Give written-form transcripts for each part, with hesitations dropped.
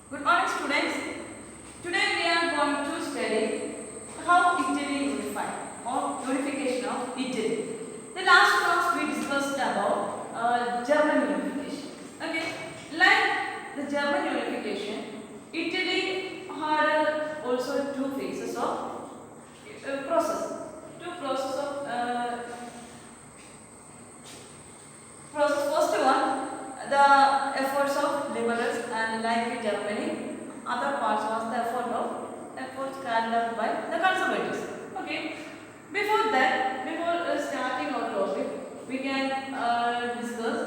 Good morning, students. Today we are going to study how Italy unified or unification of Italy. The last class we discussed about German unification. Okay, like the German unification, Italy had also two phases of process. Two process of process. First one, the efforts of liberals and like Germany. Other parts was the efforts carried out by the conservatives. Okay. Before that, before starting our topic, we can discuss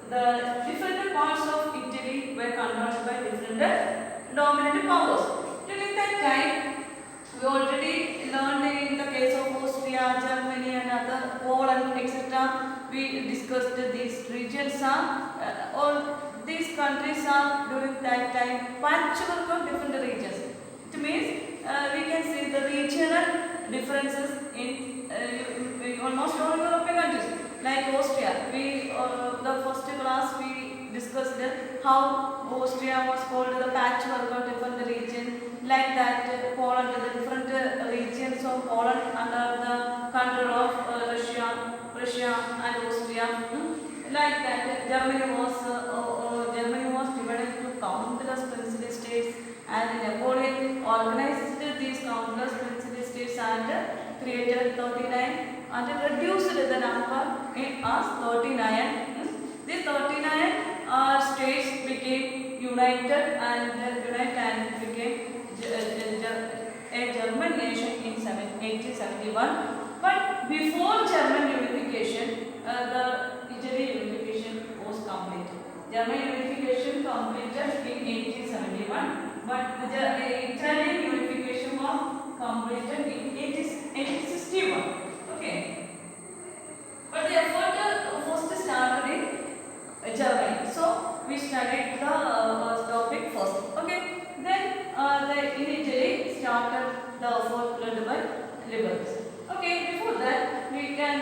the different parts of Italy were controlled by different dominant powers. During that time, we already learned in the case of Austria, Germany, and other Poland, etc. We discussed these regions are all these countries are during that time patchwork of different regions. It means we can see the regional differences in almost all European countries. Like Austria, we the first class we discussed how Austria was called the patchwork of different regions. Like that, Poland, the different regions of Poland under the control of Russia and Austria. Like that, Germany was divided into countless princely states, and Napoleon organized these countless princely states and created 39 and reduced the number as 39. These 39 states became united and became a German nation in 1871. But before German unification, the Italy unification was completed. German unification completed in 1871, but the Italian unification was completed in 1861. Okay. But the effort first started in Germany. So we studied the topic first. Okay. Then in Italy started the effort led by liberals. Okay. Before that, we can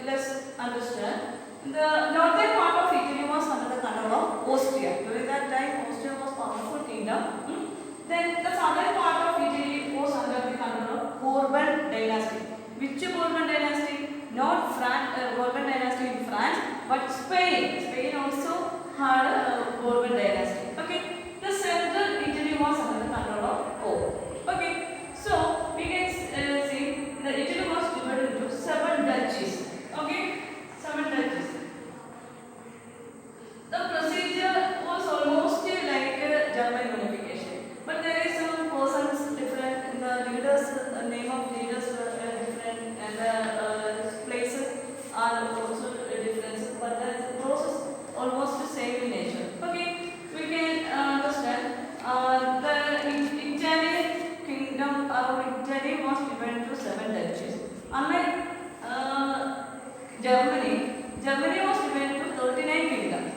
let's understand the northern part of Italy was under the control of Austria. During that time, Austria was powerful kingdom. Then the southern part of Italy was under the control of Bourbon dynasty. Which Bourbon dynasty? Not Bourbon dynasty in France, but Spain. Spain also had a Bourbon dynasty. Okay. The central Italy was under the control of Pope. Okay. So we can see that Italy was divided into 7 duchies. Okay. 7 duchies. The procedure was almost like German unification, but there is some persons different. The leaders, name of leaders were different, and the places are also different. But the process almost same in nature. Okay, we can understand the Italian kingdom of Italy was divided into 7 duchies. Unlike Germany was divided into 39 kingdoms.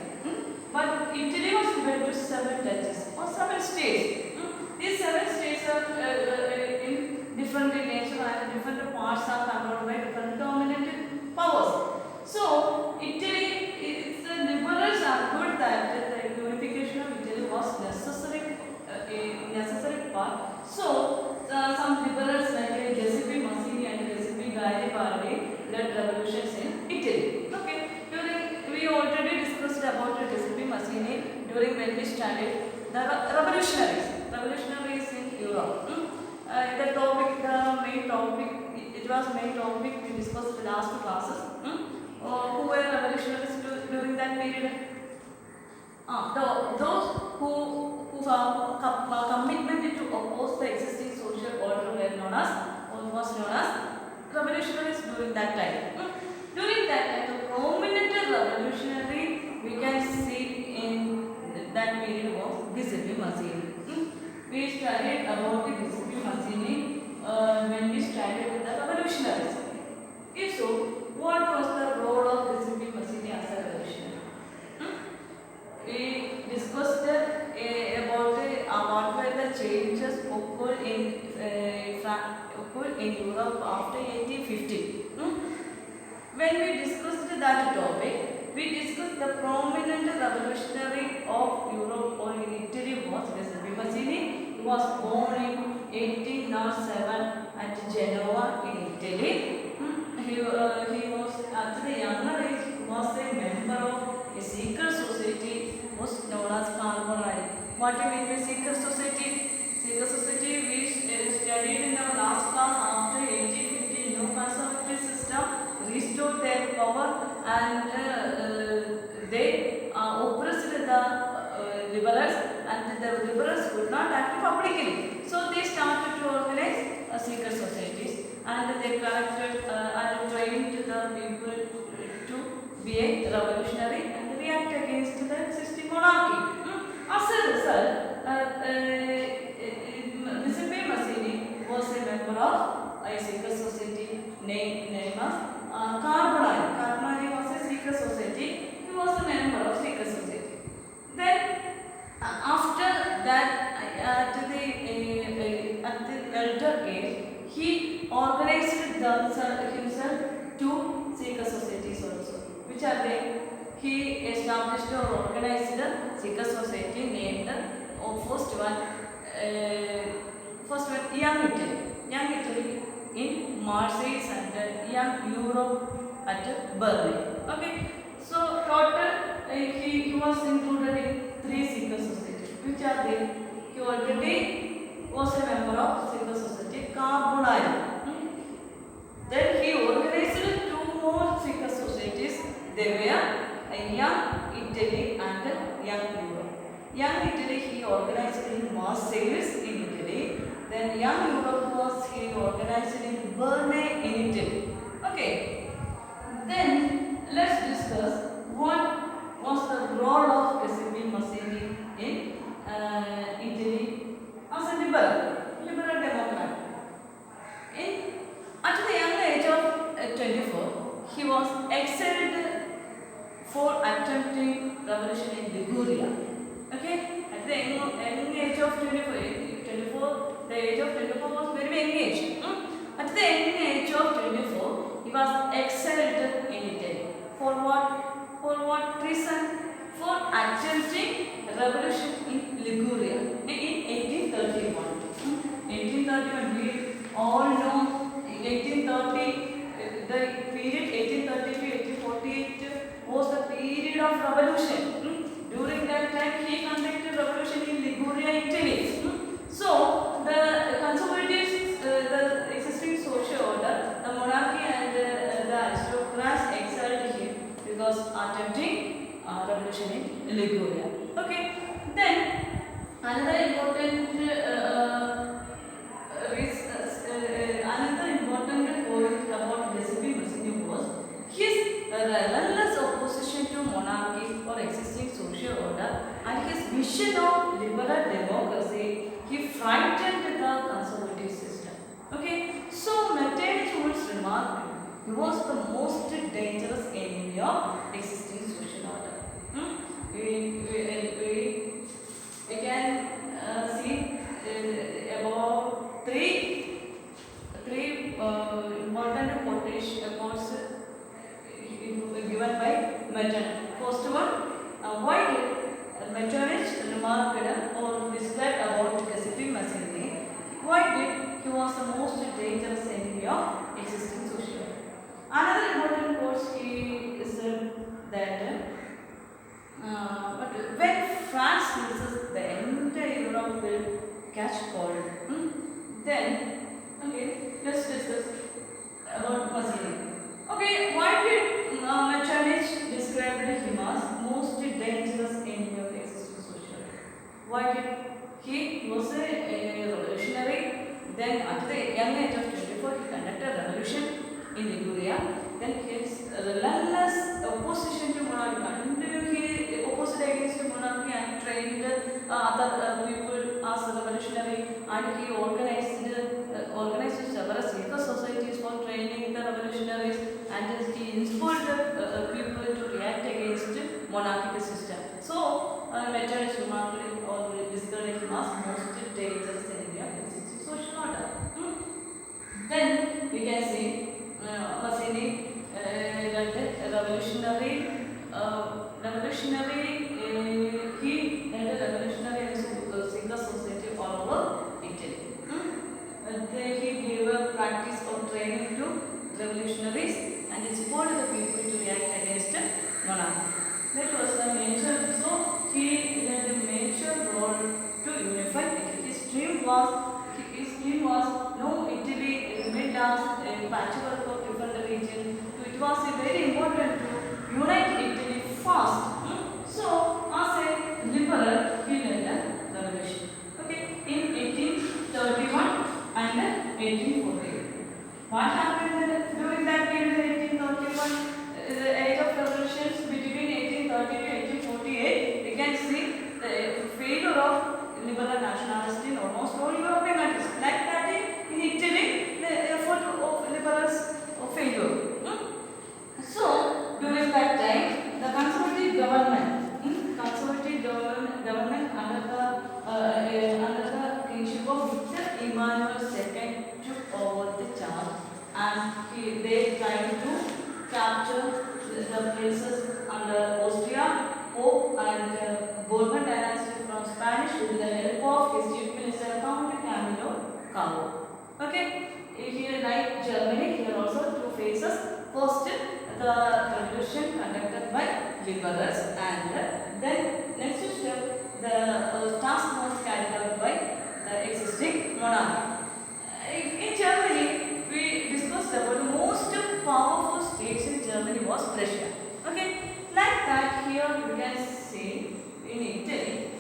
But Italy was divided into 7 duchies or 7 states. These 7 states are in different in nature and different parts are controlled by different dominant powers. So Italy, the liberals argued that the unification of Italy was necessary, a necessary part. So some liberals like Giuseppe Mazzini and Giuseppe Garibaldi led revolutions in Italy. Okay, we already discussed about Giuseppe Mazzini during when we studied the revolutionaries in Europe. The main topic, it was main topic we discussed in the last classes. Who were revolutionaries during that period? Those who have commitment to oppose the existing social order were known as, or was known as revolutionaries during that time. During that time, the prominent revolutionary we can see in that period was Giuseppe Mazzini. We studied about Giuseppe Mazzini when we studied the revolutionaries. If so, what was the role of Giuseppe Mazzini as a revolutionary? We discussed about what were the changes occurred in Europe after 1850. When we discussed that topic, we discussed the prominent revolutionary of Europe or in Italy was Giuseppe was born in 1807 at Genoa in Italy. He was at the younger age was a member of a secret society was known as Carbonari. What do you mean by secret society? Secret society we studied in our last class. After 1850, no conservative system restored their power and they oppressed the liberals, and the liberals could not act publicly. So they started to organize secret societies, and they collected and trained the people to be a revolutionary and react against the existing monarchy. As a result, Giuseppe Mazzini was a member of a secret society named as Carbonari. Carbonari was a secret society. He was a member of secret society. Then, after that, at the elder age, he organized himself two secret societies also. Which are they? He established or organized a secret society named first one Young Italy. Young Italy in Marseille and Young Europe at Berlin. Okay. So total he was included in 3 secret societies. Which are they? He already was a member of secret society Carbonari. Then he organized 2 more secret societies. They were Young Italy and Young Europe. Young Italy he organized in Marseille in Italy. Then Young Europe was he organized in Berne in Italy. Okay. Then let's discuss what was the role of Giuseppe Mazzini in Italy as a liberal democrat. At the young age of 24, he was exiled for attempting revolution in Liguria. Okay, at the young age of 24, the age of 24 was very young age. At the young age of 24, he was exiled in Italy. For what? For what reason? For attempting revolution in Liguria in 1831. 1831, we all know 1830, the period 1830 to 1848 was the period of revolution. During that time, he conducted revolution in Liguria, Italy. So, the conservatives, the existing social order, the monarchy and the aristocrats exiled him because attempting revolution in Liguria. Okay, then another important point about Giuseppe Mazzini was his relentless opposition to monarchy or existing social order and his vision of liberal democracy. He frightened the conservative system. Okay, so Metternich was remarked he was the most dangerous enemy of existing social order. We can see about three important quotes given by Metternich. First one, why did Metternich remarked or described about Giuseppe Mazzini? Why did he was the most dangerous enemy of existing social order? Another important quote he said that but when France loses, the entire Europe will catch cold. Then, okay, let's discuss about Mazzini. Okay, why did Metternich describe him as most dangerous enemy of existing social order? Why did he was a revolutionary? Then at the young age of 24, he conducted a revolution in Liguria. Then his relentless opposition to monarchy, he opposed against monarchy and trained other people as revolutionary, and he organized several secret societies for training the revolutionaries, and he inspired the people to react against monarchical system. So Metternich remarkably or described him as most dangerous enemy of existing social order. Then we can see Mazzini revolutionary. He led a revolutionary secret society all over his dream was no Italy remained as a patchwork of different regions. It was very important to unite Italy fast. So, as a liberal, he led a revolution. Okay, in 1831 and 1848. What happened during that period, 1831, the age of revolutions between 1830 to 1848? We can see the failure of liberal nationalists in almost all European countries. Like that in Italy, the effort of liberals failure. So, during that time, the conservative government under the kingship of Victor Emmanuel II took over the charge, and they tried to capture the places under Austria, Pope and Bourbon dynasty from Spanish with the help of his chief minister Count Camilo Cabo. Okay, here like Germany, here also two phases. First, the revolution conducted by liberals, and then next step, the task was carried out by the existing monarchy. In Germany, we discussed about the most powerful states in Germany was Prussia. Okay, like that here we can see in Italy,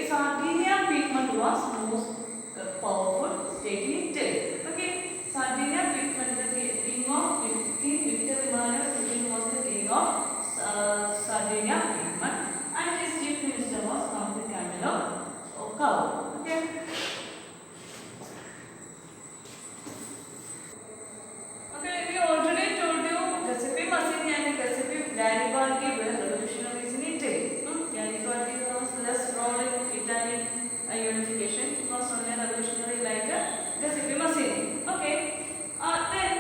Sardinia-Piedmont was most powerful state in Italy. Okay, Sardinia-Piedmont, the king of King Victor Emmanuel II was the king of Sardinia-Piedmont, and his chief minister was Count Camilo Cabo. Okay. Okay, we already told you Giuseppe Mazzini and Giuseppe Garibaldi were revolutionaries in Italy. Garibaldi was less role in Italian unification. He was only a revolutionary like Giuseppe Mazzini. Okay. Then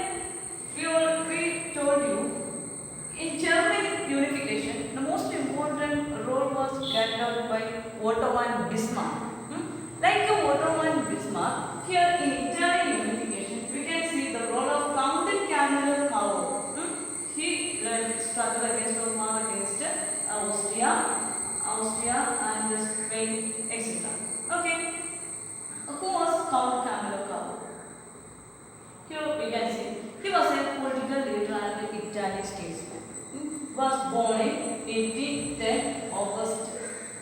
we told you in German unification, the most important role was carried out by Otto von Bismarck. Like Otto von Bismarck, here in Italian unification, we can see the role of Count Camilo Cabo. He struggled against Austria and Spain, etc. Okay, who was Count Camilo Cabo? Here we can see he was a political leader and Italian statesman. Was born in 1810 August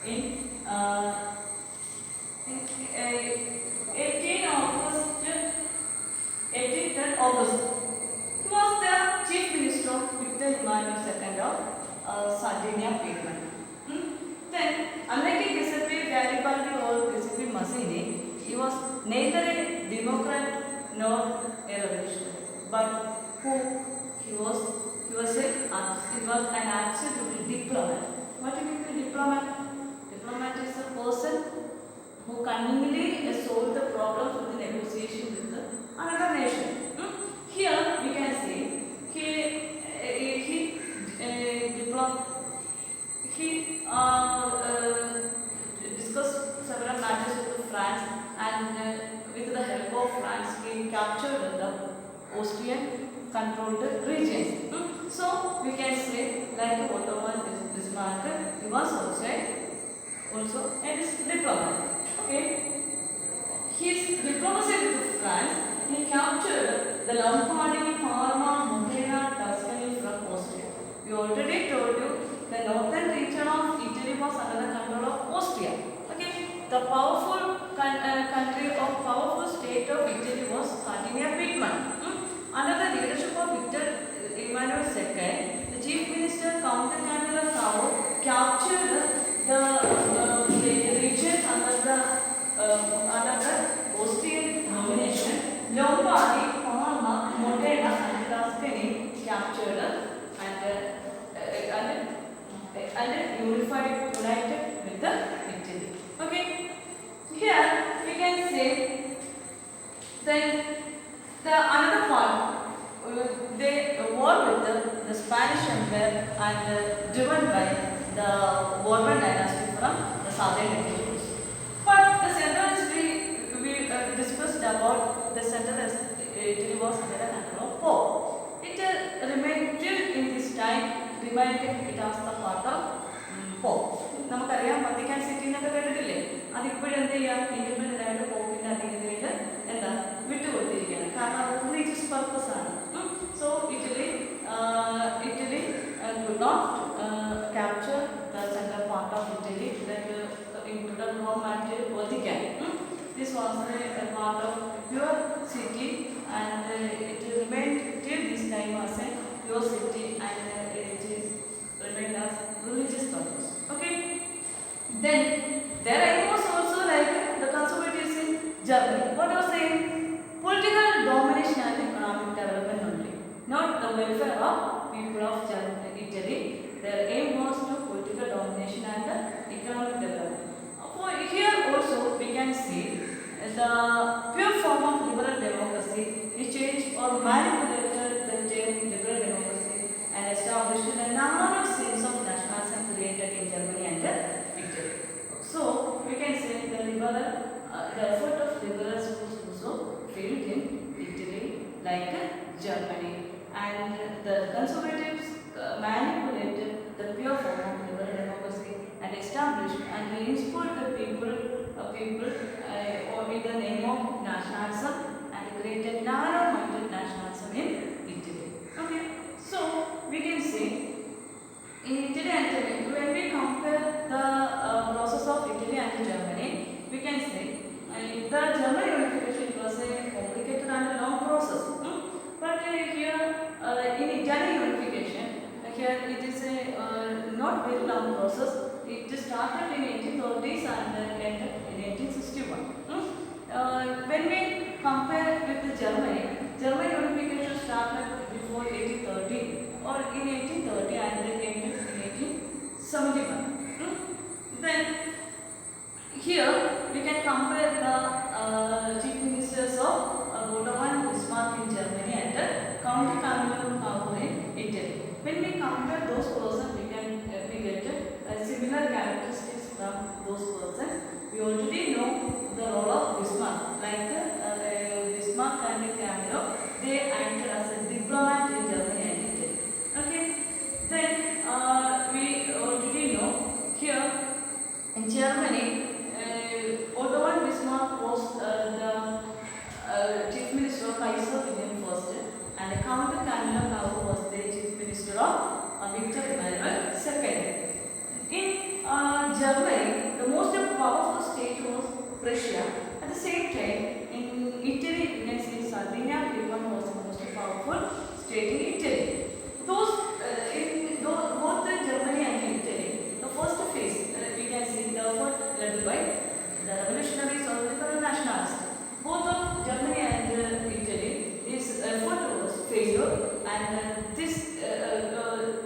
in 1810 August. He was the chief minister of Victor Emmanuel II of Sardinia-Piedmont. Then, unlike Giuseppe Garibaldi or Giuseppe Mazzini, he was neither a Democrat nor a revolutionary, but he was an absolute diplomat. What do you mean by diplomat? Diplomat is a person who cunningly solved the problems with the negotiation with another nation. Here we can see he discussed several matters with France, and with the help of France he captured the Austrian controlled regions. So we can say like Otto von Bismarck, he was also a diplomat. Okay, his diplomacy with France, he captured the Lombardy, Parma, Modena, Tuscany from Austria. We already told you the northern region of Italy was under the control of Austria. Okay, the powerful powerful state of Italy was Sardinia-Piedmont. Under the leadership of Victor Emmanuel II, the chief minister Count Camilo Cabo captured the regions under the Austrian domination. Lombardy, Parma, Modena, and Tuscany captured and united with the Italy. Okay, here we can say then the another part. They war with the Spanish Empire and driven by the Bourbon dynasty from the southern Italy. But the central history we discussed about the central Italy was under the control of Pope. It remained till in this time remained it as the part of Pope. നമുക്കറിയാം Vatican city എന്നൊക്കെ കേട്ടിട്ടില്ലേ? അതിപ്പോഴും എന്ത് ചെയ്യാം? Independent ആയിട്ട് പോപ്പിന്റെ അധീനതയിൽ This was a part of pure city, and it remained till this time as a pure city, and it is remained as religious purpose. Okay. Then there was also like the conservatives in Germany. What was saying? Political domination and economic development only, not the welfare of people of Germany, Italy. Their aim was to political domination and economic development. For here also we can see the pure form of liberal democracy is changed or manipulated the term liberal democracy and established a narrow sense of nationalism created in Germany and Italy. So we can say the effort of liberals was also failed in Italy like Germany, and the conservatives manipulated the pure form of liberal democracy and established and inspired the people or with the name of nationalism and created narrow-minded nationalism in Italy. Okay, so we can say in Italy and Germany, when we compare the process of Italy and Germany, we can say the German unification was a complicated and a long process. But here in Italian unification, here it is a not very long process. It started in 1830s and ended in 1861. When we compare with the German unification started before 1830 or in 1830 and then ended in 1871. Then here we can compare the chief ministers of Otto and Bismarck in Germany and Count Camillo Cavour in Italy. When we compare those persons, we get similar characteristics from those persons. We already know the role of Bismarck, like Bismarck and Camillo. They acted as a diplomat in Germany and Italy. Okay. Then we already know here in Germany, Otto von Bismarck was the chief minister of Kaiser Wilhelm I, and Count Camillo Cavour was the chief minister of Victor Emmanuel II. In Germany, the most powerful state was Prussia. At the same time, in Italy, we can see Sardinia was the most powerful state in Italy. In both Germany and Italy, the first phase we can see the effort led by the revolutionaries or the nationalists. Both of Germany and Italy, this effort was failure, and this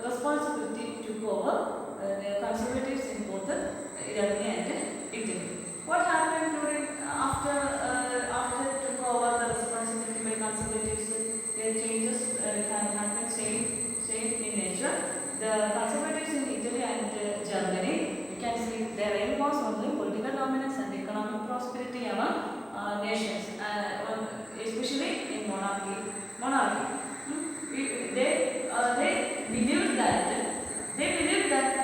responsibility took over the conservatives in both Germany and Italy. What happened after took over the responsibility by conservatives? Their changes can happen same in nature. The conservatives in Italy and Germany, you can see their aim was only political dominance and economic prosperity among nations, especially in monarchy. They believed that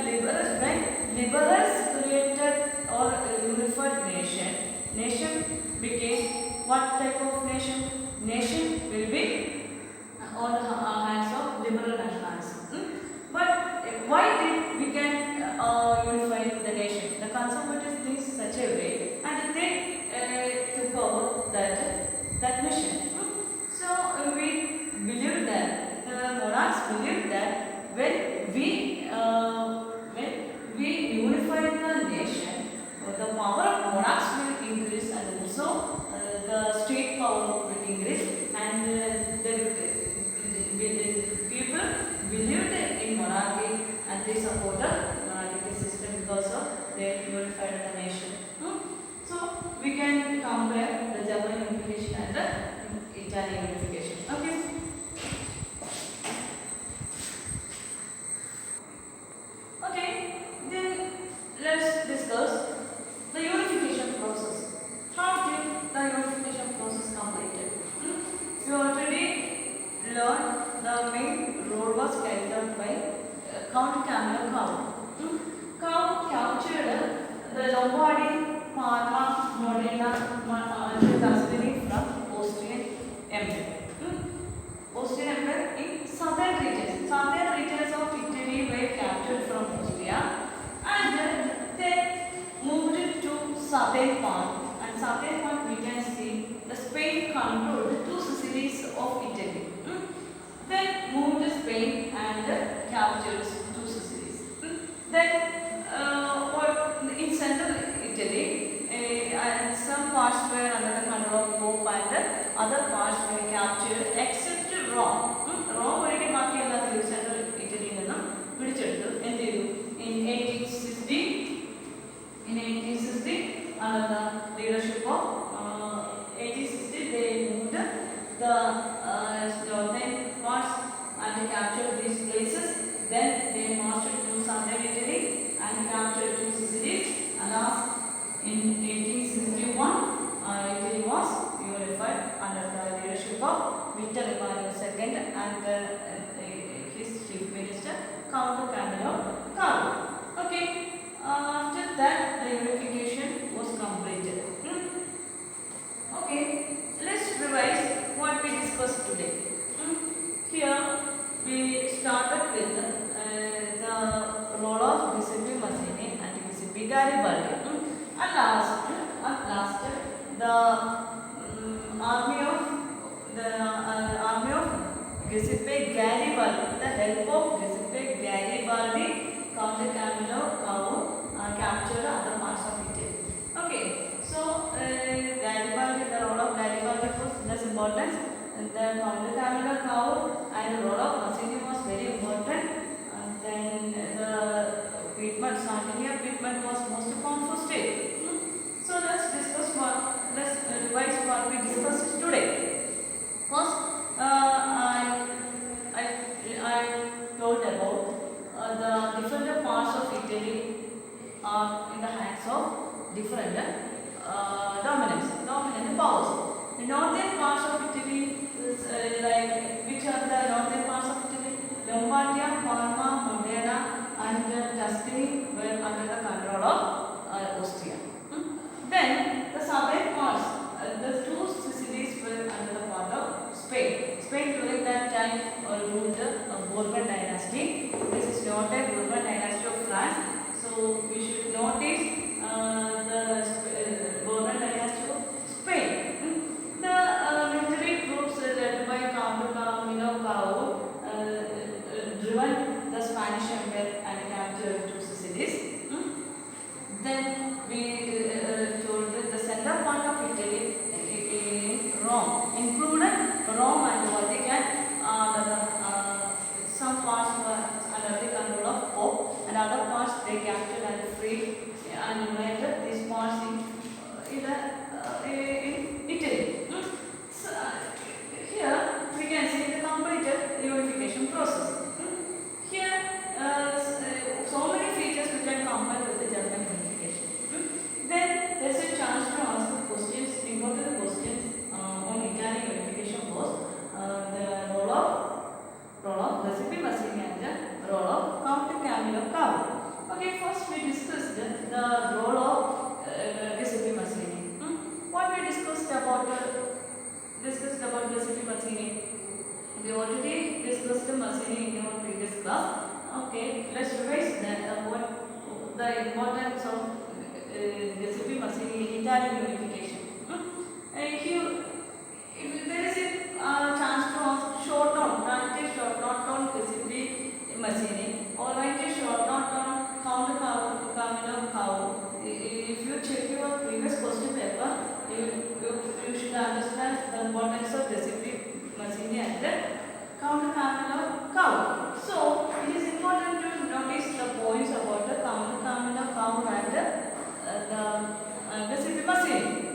when liberals created or unified nation became what type of nation? Nation will be on the hands of liberal nationalism. But why did we can unify the nation? The conservatives think such a way, and they took over that mission. So we believe that the monarchs believe that when we unify the nation, the power of monarchs will increase, and also the state power will increase, and the people believed in monarchy and they supported monarchical system because of they unified the nation. So we can compare the German unification and the Italian unification. Okay. Okay. Then let's discuss the unification process. How did the unification process completed? We already learned the main role was carried out by Count Camillo Cavour. Count captured the Lombardy, Parma, Modena, and Tuscany from Austrian Empire. Austrian Empire in southern regions. Southern regions of Italy were captured from Austria, and they moved it to southern part, and southern part controlled two cities of Italy. Then moved to Spain and captured two cities. Then what in central Italy, and some parts were under the control of Pope and other parts were captured except Rome. Rome already marked in central Italy in 1860. In 1860, under the leadership of 1860, they moved the northern parts and captured these places. Then they marched to southern Italy and captured two cities. And last, in 1861, Italy was unified under the leadership of Victor Emmanuel II and his chief minister, Count Camillo Carlo. Okay. After that, the unification was completed. Okay, let's revise what we discussed today. Here, we started with the role of Giuseppe Mazzini and Giuseppe Garibaldi. At last, the army of Giuseppe Garibaldi, the help of Giuseppe Garibaldi, Count Camillo Cavo captured other parts of Italy. Okay, so Garibaldi, the role of Garibaldi was less important. The Count Camillo Cavo and the role of Mazzini was very important. And then the Piedmont, Sardinia Piedmont was most powerful state. So let's discuss let's revise what we discussed today. First, I told about the different parts of Italy are in the hands of different dominant powers. The northern parts of Italy is like, which are the northern parts of Italy? Lombardia, Parma, Modena and Tuscany were under the control of Austria. Then the southern parts, the two cities were under the part of Spain. Spain during that time ruled a Bourbon dynasty. This is not a Bourbon dynasty of France. So we should notice the Bourbon dynasty of Spain. The military troops led by Count Camillo Cavo driven the Spanish Empire and captured two cities. Then we told the center part of Italy in Rome, included Rome and Vatican. Some parts were under the control of Pope, and other parts they captured and freed and united these parts in Italy. So, here we can see the completed unification process. Here, so many features we can compare with the German unification. Then there is a chance to ask questions, important questions on Italian unification was the role of Giuseppe Mazzini and the role of Count Camillo Cavo. Okay, first we discussed the role of Giuseppe Mazzini. What we discussed about Giuseppe Mazzini? We already discussed Mazzini in our previous class. Okay, let's revise that what the importance of Giuseppe Mazzini in Italian unification. Here, if there is a chance to ask short note, write a short note on Giuseppe Mazzini or write a short note on Count Camillo Cavo. If you check your previous question paper, you should understand the importance of Giuseppe Mazzini and Count Camillo Cavo. So it is important to notice the points about the Count Camillo Cavo and the Giuseppe Mazzini.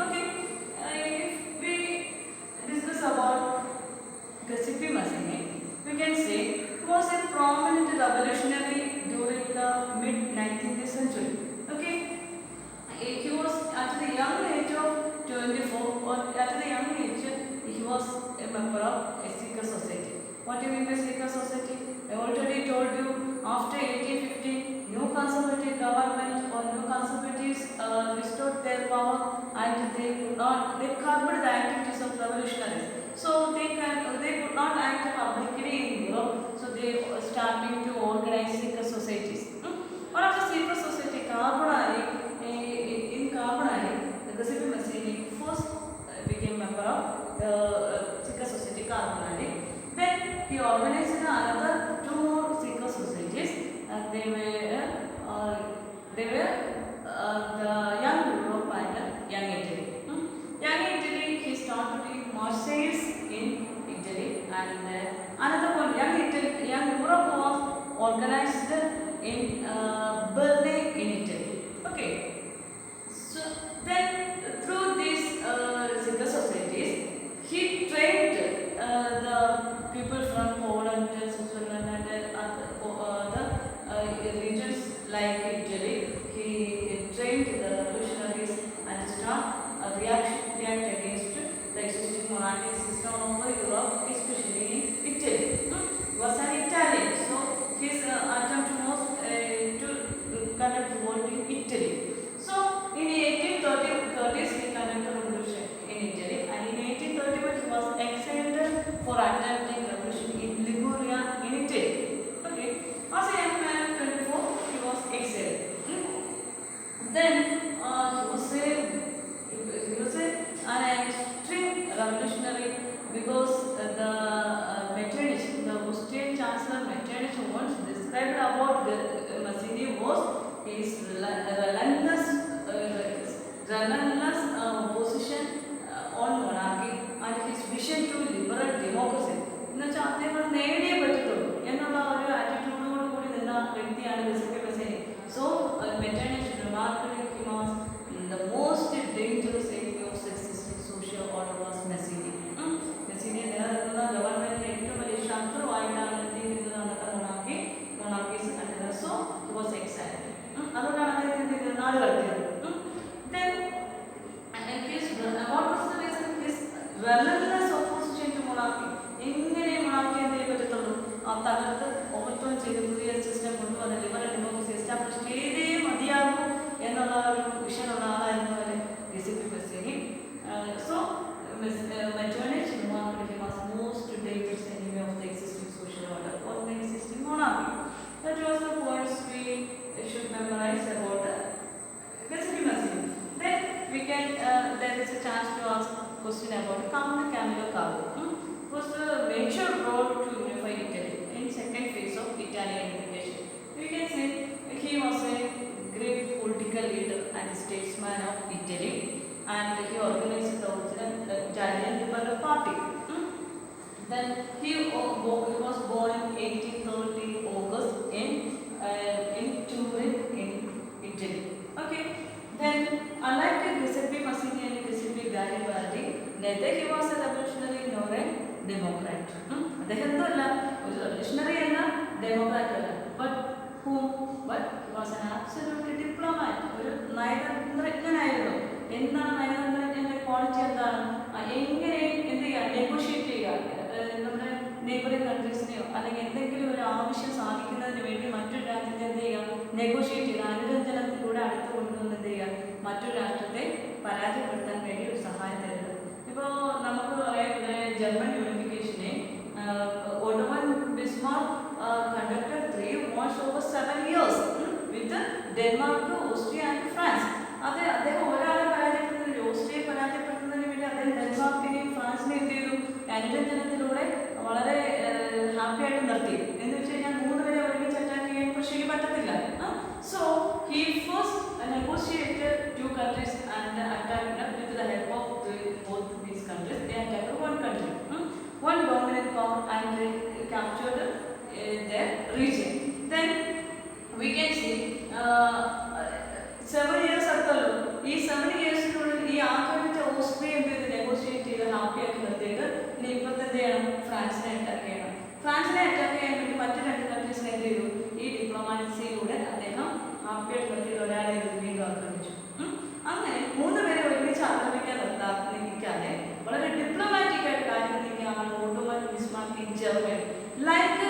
secret society Carbonari. Then he organized another 2 more secret societies. They were the Young Europe and Young Italy. Young Italy, he started in Marseille in Italy, and another one, Young Europe was organized in Berlin in Italy. Okay. So then through these secret societies, he trained the people from Poland, Switzerland, and the regions like Italy. He trained the revolutionaries and start react against the existing monarchic system of Europe, especially in Italy. He was an Italian, so his attempt was to conduct revolt in Italy. So in 1830s he conducted revolution in Italy, and in 1831 he was exiled for attempting revolution in Liguria in Italy. Okay, as a young man, 24, he was exiled. Then he was an extreme revolutionary, because the Metternich, the Austrian Chancellor Metternich, once described about Mazzini was his relentless opposition on monarchy and his vision to liberal democracy. എന്നുവെച്ചാൽ അദ്ദേഹം നേടിയേ പറ്റത്തുള്ളൂ എന്നുള്ള ഒരു ആറ്റിറ്റ്യൂഡോട് കൂടി നിന്ന വ്യക്തിയാണ് Giuseppe Mazzini. So Metternich remarked he was the most dangerous enemy of existing social order was Mazzini. Mazzini നിലനിൽക്കുന്ന ഗവൺമെന്റിന്റെ ഏറ്റവും വലിയ ശത്രുവായിട്ടാണ് എത്തിയിരിക്കുന്നത് അന്നത്തെ monarchies, and so he was exiled. അതുകൊണ്ടാണ് അദ്ദേഹത്തിന് നാട് കടത്തിയത്. Then what was the reason? His relentless opposition to monarchy. എങ്ങനെ monarchy എന്ത് ചെയ്യാൻ പറ്റത്തുള്ളൂ? ആ തകർത്ത് ഓവർത്രോ ചെയ്ത് പുതിയ സിസ്റ്റം കൊണ്ടുവന്ന് ലിബറൽ ഡെമോക്രസി എസ്റ്റാബ്ലിഷ് ചെയ്തേ മതിയാകും എന്നുള്ള ഒരു വിഷനുള്ള ആളായിരുന്നു Giuseppe Mazzini. So Metternich remarked he was most dangerous enemy of the existing social order or the existing monarchy. That was the points we should memorize about Giuseppe Mazzini. Then we can there is a chance to ask question about Count Camillo Carlo. Was the major role to unify Italy in second phase of Italian unification. We can say he was a great political leader and statesman of Italy, and he organized the original Italian Liberal Party. Then he was born in 1830 August in Turin in Italy. Okay. Then unlike Giuseppe Mazzini and Giuseppe Garibaldi, neither he was a revolutionary nor a democrat. അദ്ദേഹം എന്തല്ല ഒരു revolutionary അല്ല, democrat അല്ല, but he was an absolute diplomat. ഒരു നയതന്ത്രജ്ഞനായിരുന്നു. എന്താണ് നയതന്ത്രജ്ഞന്റെ quality? എന്താണ്? എങ്ങനെ എന്ത് ചെയ്യുക, നെഗോഷിയേറ്റ് ചെയ്യുക, നമ്മുടെ നെയ്ബറിംഗ് കൺട്രീസിനെയോ അല്ലെങ്കിൽ എന്തെങ്കിലും ഒരു ആവശ്യം സാധിക്കുന്നതിന് വേണ്ടി മറ്റൊരു രാജ്യത്തെ എന്ത് ചെയ്യുക, നെഗോഷിയേറ്റ് ചെയ്യുക, അനുരഞ്ജനത്തിലൂടെ അടുത്ത് കൊണ്ടുവന്ന് എന്ത് ചെയ്യുക, മറ്റൊരു രാഷ്ട്രത്തെ പരാജയപ്പെടുത്താൻ വേണ്ടി ഒരു സഹായം തരുന്നത്. ഇപ്പോൾ നമുക്ക് പറയാം, German യൂണിഫിക്കേഷനെ Otto Bismarck conducted 3 wars over 7 years with Denmark, Austria and France. അദ്ദേഹം ഒരാളെ പരാജയപ്പെടുത്തുന്നില്ല, ഓസ്ട്രിയയെ പരാജയപ്പെടുത്തുന്നതിന് വേണ്ടി അദ്ദേഹം ഡെൻമാർക്കിനെയും ഫ്രാൻസിനെയും എന്ത് ചെയ്തു, അനുരഞ്ജനത്തിലൂടെ വളരെ ഹാപ്പി ആയിട്ട് നിർത്തി. എന്ന് വെച്ച് കഴിഞ്ഞാൽ 3 പേരെ ഒരുമിച്ച് അറ്റാക്ക് ചെയ്യാൻ പക്ഷേ പറ്റത്തില്ല. So he first negotiated 2 countries and attacked with the help of both these countries. They attacked one country, one dominant power, and captured their region. Then we can see 7 years അടുത്തല്ലോ, ഈ 7 yearsനുള്ളിൽ ഈ ആക്രമിച്ച Austria എന്ത് ചെയ്ത് negotiate ചെയ്ത് happy ആക്കി നിർത്തിയിട്ട് ഇനി ഇപ്പോഴത്തെ എന്ത് ചെയ്യണം, ഫ്രാൻസിനെ അറ്റാക്ക് ചെയ്യണം. ഫ്രാൻസിനെ അറ്റാക്ക് ചെയ്യാൻ വേണ്ടി മറ്റു 2 കൺട്രീസിനെ എന്ത് ചെയ്തു, ഈ ഡിപ്ലോമാസിയിലൂടെ അദ്ദേഹം ഹാപ്പി ആയിട്ട് നിർത്തിയിട്ട് ഒരാളെ വീണ്ടും ആക്രമിച്ചു. അങ്ങനെ 3 പേരെ ഒരുമിച്ച് ആക്രമിക്കാൻ നിൽക്കാതെ വളരെ ഡിപ്ലോമാറ്റിക് ആയിട്ട് കാര്യങ്ങൾ നീക്കിയാണ് Otto Bismarck in Germany. Like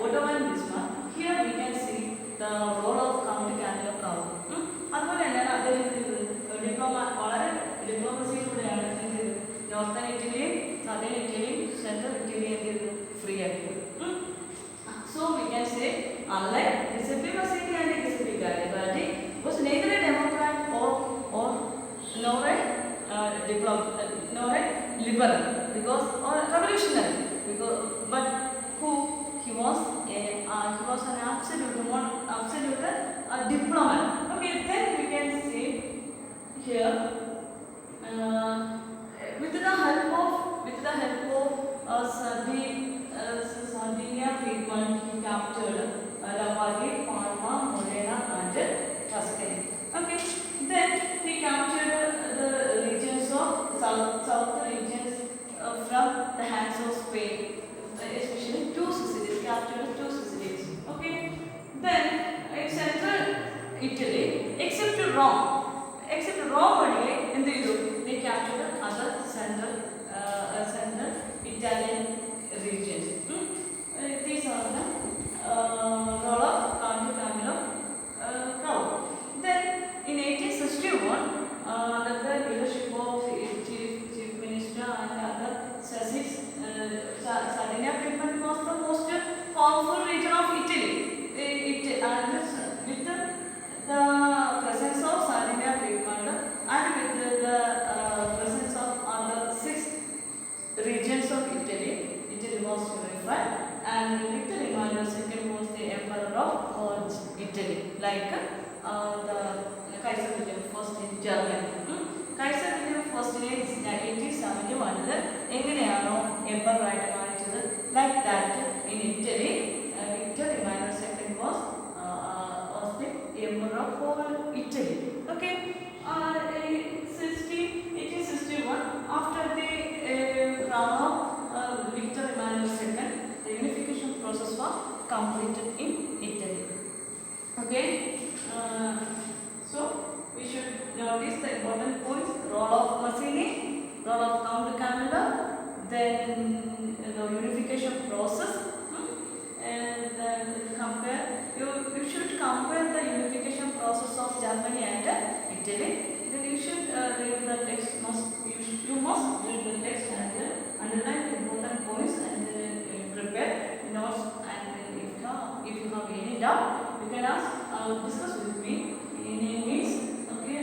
Otto Bismarck, here we can see the role of Count Camillo Carlo. അതുപോലെ തന്നെയാണ് അദ്ദേഹം വളരെ ഡിപ്ലോമസിയിലൂടെയാണ് നോർത്തേൺ ഇറ്റലിയും സദേൺ ഇറ്റലിയും സെൻട്രൽ ഇറ്റലിയും എന്ത് ചെയ്തു, ഫ്രീ ആക്കിയത്. So we can say unlike Giuseppe Mazzini and Giuseppe Garibaldi was neither a democrat or nor a diplomat. not a liberal, because or revolutionary, because but who he was an absolute diplomat. Okay, then we can see here with the help of Sardinia Friedman, he captured Lombardy, Parma, Modena, and Tuscany. Okay, then he captured the regions of south regions from the hands of Spain, especially two Sicilies, captured two Sicilies. Okay, then in central Italy, except Rome only in the Europe, they captured other central Italian regions. These are the role of Count Camillo Cavour. Then in 1861, under the leadership of Chief Minister and other Sussex, Sardinia Friedman was the most powerful region of Italy. And with the presence of Sardinia Friedman and with the presence of other 6 regions of Italy was unified, and Victor Emmanuel II was the emperor of all Italy, like the Kaiser William I in Germany. Kaiser William I in 1871 എങ്ങനെയാണോ emperor ആയിട്ട് കാണിച്ചത്, like that in Italy Victor Emmanuel II was the emperor of all Italy. Okay, 1861, after the crown of Victor Emmanuel II, the unification process was completed in Italy. Okay, so we should notice the important points: role of Mazzini, role of Count Camillo, then the unification process, and then compare. You should compare the unification process of Germany and Italy. Then you should read the text. You must read the text and underline the important points and prepare notes. And if you have any doubt, you can discuss with me. Any means, okay.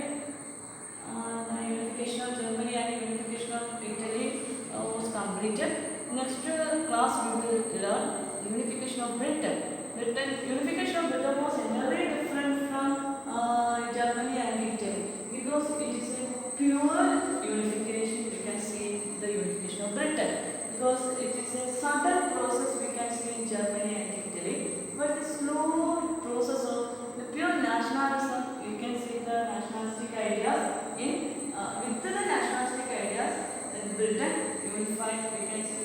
The unification of Germany and unification of Italy was completed. Next class we will learn unification of Britain. Unification of Britain was very different from Germany and Italy, because it is a pure unification. We can see the unification of Britain, because it is a sudden process we can see in Germany and Italy, but the slow process of the pure nationalism, you can see the nationalistic ideas in with the nationalistic ideas in Britain unified, we can see